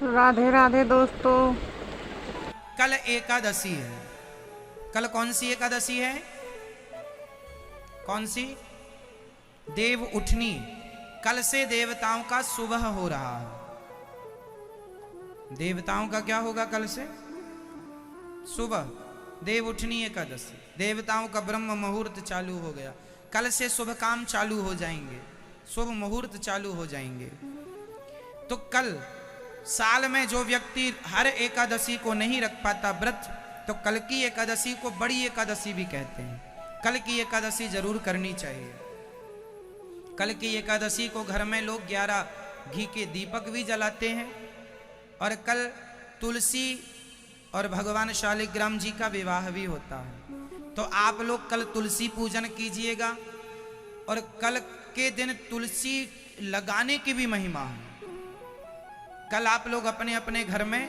राधे राधे दोस्तों। कल एकादशी है। कल कौन सी एकादशी है? कौन सी? देव उठनी। कल से देवताओं का सुबह हो रहा है। देवताओं का क्या होगा कल से? सुबह। देव उठनी एकादशी। देवताओं का ब्रह्म मुहूर्त चालू हो गया। कल से शुभ काम चालू हो जाएंगे, शुभ मुहूर्त चालू हो जाएंगे। तो कल साल में जो व्यक्ति हर एकादशी को नहीं रख पाता व्रत, तो कल की एकादशी को बड़ी एकादशी भी कहते हैं। कल की एकादशी जरूर करनी चाहिए। कल की एकादशी को घर में लोग 11 घी के दीपक भी जलाते हैं। और कल तुलसी और भगवान शालिग्राम जी का विवाह भी होता है। तो आप लोग कल तुलसी पूजन कीजिएगा। और कल के दिन तुलसी लगाने की भी महिमा है। कल आप लोग अपने अपने घर में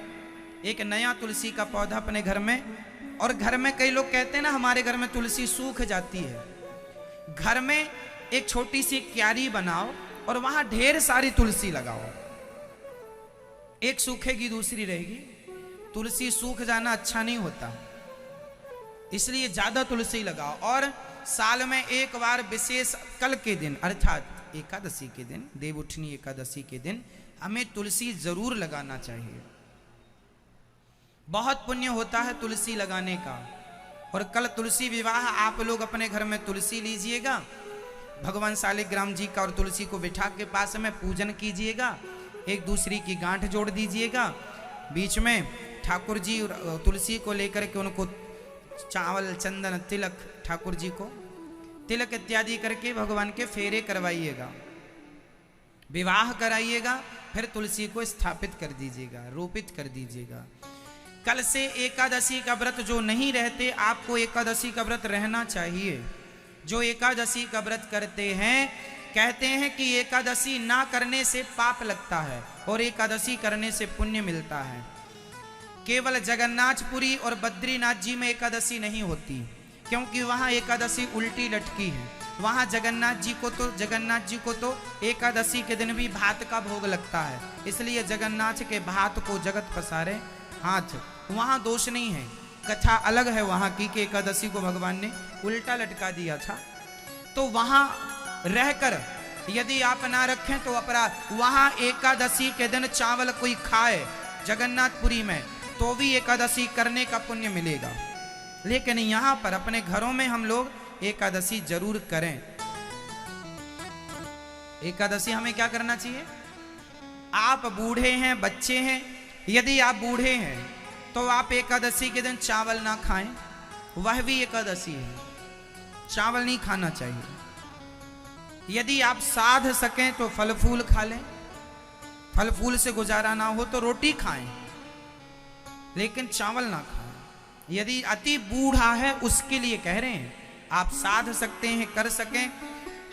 एक नया तुलसी का पौधा अपने घर में, और घर में कई लोग कहते हैं ना हमारे घर में तुलसी सूख जाती है। घर में एक छोटी सी क्यारी बनाओ और वहां ढेर सारी तुलसी लगाओ। एक सूखेगी दूसरी रहेगी। तुलसी सूख जाना अच्छा नहीं होता, इसलिए ज्यादा तुलसी लगाओ। और साल में एक बार विशेष कल के दिन अर्थात एकादशी के दिन, देव उठनी एकादशी के दिन हमें तुलसी जरूर लगाना चाहिए। बहुत पुण्य होता है तुलसी लगाने का। और कल तुलसी विवाह, आप लोग अपने घर में तुलसी लीजिएगा, भगवान शालिग्राम जी का और तुलसी को बिठा के पास में पूजन कीजिएगा। एक दूसरी की गांठ जोड़ दीजिएगा। बीच में ठाकुर जी तुलसी को लेकर के उनको चावल चंदन तिलक, ठाकुर जी को तिलक इत्यादि करके भगवान के फेरे करवाइएगा, विवाह कराइएगा। फिर तुलसी को स्थापित कर दीजिएगा, रोपित कर दीजिएगा। कल से एकादशी का व्रत जो नहीं रहते, आपको एकादशी का व्रत रहना चाहिए। जो एकादशी का व्रत करते हैं, कहते हैं कि एकादशी ना करने से पाप लगता है और एकादशी करने से पुण्य मिलता है। केवल जगन्नाथपुरी और बद्रीनाथ जी में एकादशी नहीं होती, क्योंकि वहां एकादशी उल्टी लटकी है। वहां जगन्नाथ जी को तो एकादशी के दिन भी भात का भोग लगता है, इसलिए जगन्नाथ के भात को जगत पसारे हाथ। वहां दोष नहीं है, कथा अलग है वहां की कि एकादशी को भगवान ने उल्टा लटका दिया था। तो वहां रहकर यदि आप ना रखें तो अपराध। वहां एकादशी के दिन चावल कोई खाए जगन्नाथपुरी में तो भी एकादशी करने का पुण्य मिलेगा। लेकिन यहां पर अपने घरों में हम लोग एकादशी जरूर करें। एकादशी हमें क्या करना चाहिए? आप बूढ़े हैं, बच्चे हैं, यदि आप बूढ़े हैं तो आप एकादशी के दिन चावल ना खाएं, वह भी एकादशी है, चावल नहीं खाना चाहिए। यदि आप साध सकें तो फल फूल खा लें, फल फूल से गुजारा ना हो तो रोटी खाएं, लेकिन चावल ना खाएं। यदि अति बूढ़ा है उसके लिए कह रहे हैं, आप साध सकते हैं, कर सकें।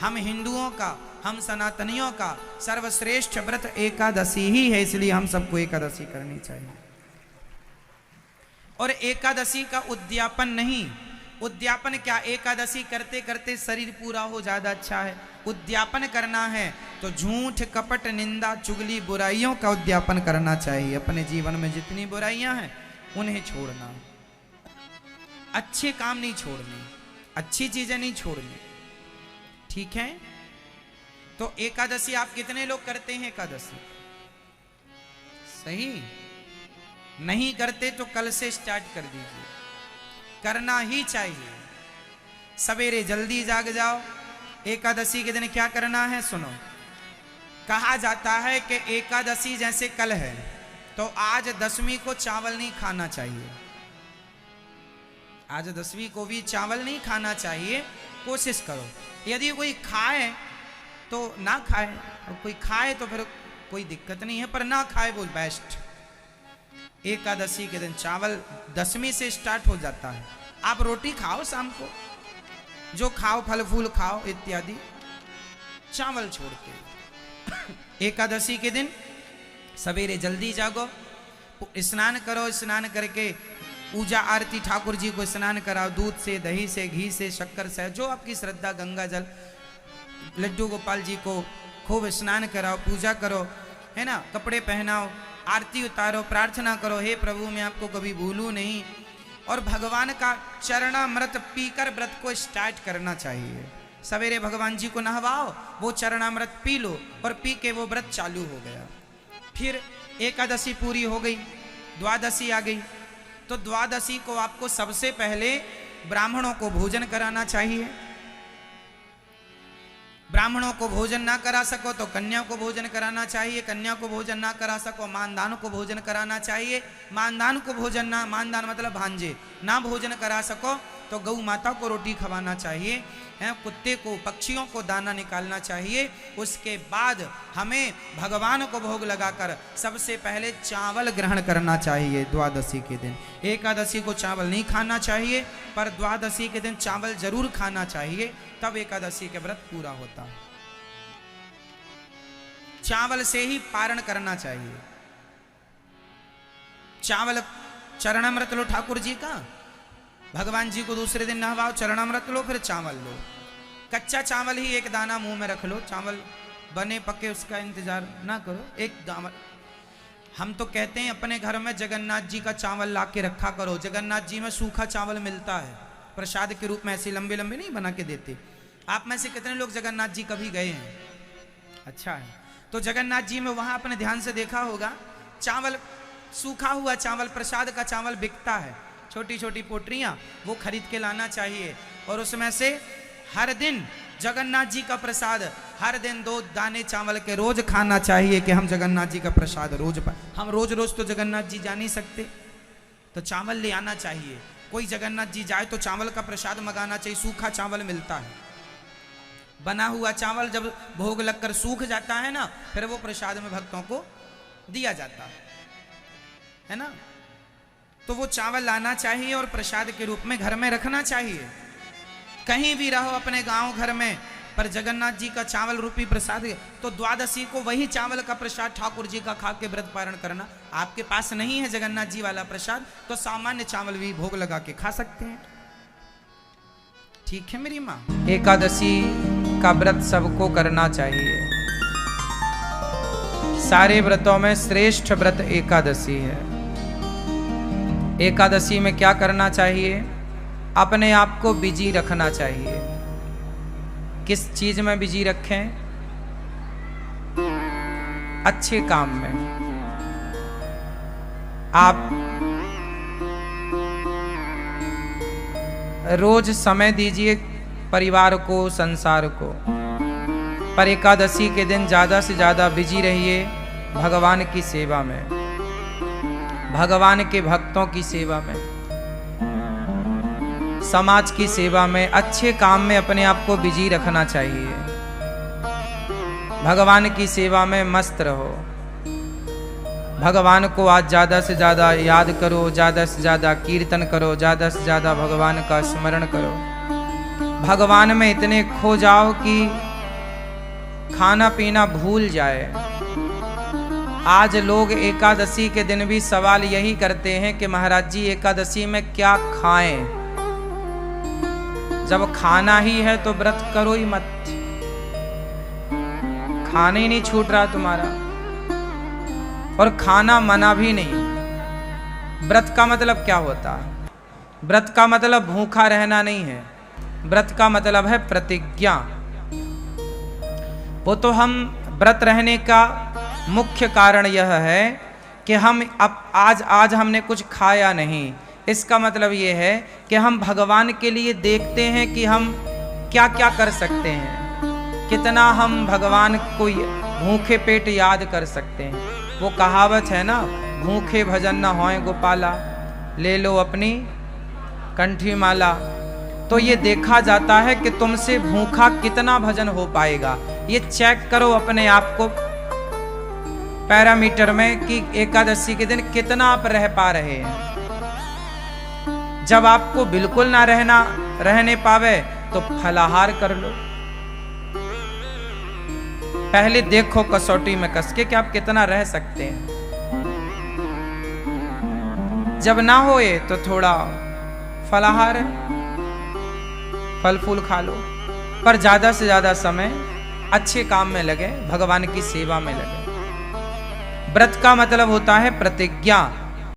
हम हिंदुओं का, हम सनातनियों का सर्वश्रेष्ठ व्रत एकादशी ही है, इसलिए हम सबको एकादशी करनी चाहिए। और एकादशी का उद्यापन नहीं, उद्यापन क्या, एकादशी करते करते शरीर पूरा हो ज्यादा अच्छा है। उद्यापन करना है तो झूठ कपट निंदा चुगली बुराइयों का उद्यापन करना चाहिए। अपने जीवन में जितनी बुराइयां हैं उन्हें छोड़ना, अच्छे काम नहीं छोड़ने, अच्छी चीजें नहीं छोड़नी, ठीक है? तो एकादशी आप कितने लोग करते हैं? एकादशी सही नहीं करते तो कल से स्टार्ट कर दीजिए, करना ही चाहिए। सवेरे जल्दी जाग जाओ। एकादशी के दिन क्या करना है सुनो। कहा जाता है कि एकादशी जैसे कल है तो आज दसवीं को चावल नहीं खाना चाहिए। आज दसवीं को भी चावल नहीं खाना चाहिए। कोशिश करो, यदि कोई खाए तो ना खाए, और कोई खाए तो फिर कोई दिक्कत नहीं है, पर ना खाए वो बेस्ट। एकादशी के दिन चावल दसवीं से स्टार्ट हो जाता है। आप रोटी खाओ शाम को, जो खाओ फल फूल खाओ इत्यादि, चावल छोड़ के। एकादशी के दिन सवेरे जल्दी जागो, स्नान करो, स्नान करके पूजा आरती, ठाकुर जी को स्नान कराओ, दूध से, दही से, घी से, शक्कर से, जो आपकी श्रद्धा, गंगा जल, लड्डू गोपाल जी को खूब स्नान कराओ, पूजा करो, है ना, कपड़े पहनाओ, आरती उतारो, प्रार्थना करो, हे प्रभु मैं आपको कभी भूलूं नहीं। और भगवान का चरणामृत पीकर व्रत को स्टार्ट करना चाहिए। सवेरे भगवान जी को नहवाओ, वो चरणामृत पी लो और पी के वो व्रत चालू हो गया। फिर एकादशी पूरी हो गई, द्वादशी आ गई। तो द्वादशी को आपको सबसे पहले ब्राह्मणों को भोजन कराना चाहिए। ब्राह्मणों को भोजन ना करा सको तो कन्या को भोजन कराना चाहिए। कन्या को भोजन ना करा सको मानदान को भोजन कराना चाहिए। मानदान को भोजन ना, मानदान मतलब भांजे, ना भोजन करा सको तो गौ माता को रोटी खवाना चाहिए, हैं, कुत्ते को, पक्षियों को दाना निकालना चाहिए। उसके बाद हमें भगवान को भोग लगाकर सबसे पहले चावल ग्रहण करना चाहिए द्वादशी के दिन। एकादशी को चावल नहीं खाना चाहिए, पर द्वादशी के दिन चावल जरूर खाना चाहिए, तब एकादशी के व्रत पूरा होता है। चावल से ही पारण करना चाहिए। चावल चरणामृत लो ठाकुर जी का, भगवान जी को दूसरे दिन नहवाओ, चरणामृत लो, फिर चावल लो। कच्चा चावल ही एक दाना मुंह में रख लो, चावल बने पके उसका इंतजार ना करो। एक दाना, हम तो कहते हैं अपने घर में जगन्नाथ जी का चावल ला के रखा करो। जगन्नाथ जी में सूखा चावल मिलता है प्रसाद के रूप में, ऐसे लंबे लंबे नहीं बना के देते। आप में से कितने लोग जगन्नाथ जी कभी गए हैं? अच्छा है, तो जगन्नाथ जी में वहां अपने ध्यान से देखा होगा, चावल, सूखा हुआ चावल, प्रसाद का चावल बिकता है, छोटी छोटी पोटरियां, वो खरीद के लाना चाहिए। और उसमें से हर दिन जगन्नाथ जी का प्रसाद, हर दिन 2 दाने चावल के रोज खाना चाहिए कि हम जगन्नाथ जी का प्रसाद रोज पाए। हम रोज रोज तो जगन्नाथ जी जा नहीं सकते, तो चावल ले आना चाहिए। कोई जगन्नाथ जी जाए तो चावल का प्रसाद मंगाना चाहिए, सूखा चावल मिलता है। बना हुआ चावल जब भोग लगकर सूख जाता है ना, फिर वो प्रसाद में भक्तों को दिया जाता है ना। तो वो चावल लाना चाहिए और प्रसाद के रूप में घर में रखना चाहिए। कहीं भी रहो अपने गांव घर में, पर जगन्नाथ जी का चावल रूपी प्रसाद, तो द्वादशी को वही चावल का प्रसाद ठाकुर जी का खा के व्रत पारण करना। आपके पास नहीं है जगन्नाथ जी वाला प्रसाद तो सामान्य चावल भी भोग लगा के खा सकते हैं। ठीक है मेरी माँ। एकादशी का व्रत सबको करना चाहिए। सारे व्रतों में श्रेष्ठ व्रत एकादशी है। एकादशी में क्या करना चाहिए? अपने आप को बिजी रखना चाहिए। किस चीज में बिजी रखें? अच्छे काम में। आप रोज समय दीजिए परिवार को, संसार को, पर एकादशी के दिन ज्यादा से ज्यादा बिजी रहिए भगवान की सेवा में, भगवान के भक्तों की सेवा में, समाज की सेवा में, अच्छे काम में अपने आप को बिजी रखना चाहिए। भगवान की सेवा में मस्त रहो। भगवान को आज ज़्यादा से ज़्यादा याद करो, ज़्यादा से ज़्यादा कीर्तन करो, ज़्यादा से ज़्यादा भगवान का स्मरण करो। भगवान में इतने खो जाओ कि खाना पीना भूल जाए। आज लोग एकादशी के दिन भी सवाल यही करते हैं कि महाराज जी एकादशी में क्या खाएं? जब खाना ही है तो व्रत करो ही मत। खाना ही नहीं छूट रहा तुम्हारा, और खाना मना भी नहीं। व्रत का मतलब क्या होता है? व्रत का मतलब भूखा रहना नहीं है। व्रत का मतलब है प्रतिज्ञा। वो तो हम व्रत रहने का मुख्य कारण यह है कि हम अब आज हमने कुछ खाया नहीं। इसका मतलब ये है कि हम भगवान के लिए देखते हैं कि हम क्या क्या कर सकते हैं, कितना हम भगवान को भूखे पेट याद कर सकते हैं। वो कहावत है ना, भूखे भजन न होए गोपाला, ले लो अपनी कंठी माला। तो ये देखा जाता है कि तुमसे भूखा कितना भजन हो पाएगा। ये चेक करो अपने आप को पैरामीटर में कि एकादशी के दिन कितना आप रह पा रहे हैं। जब आपको बिल्कुल ना रहने पावे तो फलाहार कर लो। पहले देखो कसौटी में कस के कि आप कितना रह सकते हैं। जब ना होए तो थोड़ा फलाहार, फल फूल खा लो, पर ज्यादा से ज्यादा समय अच्छे काम में लगे, भगवान की सेवा में लगे। व्रत का मतलब होता है प्रतिज्ञा।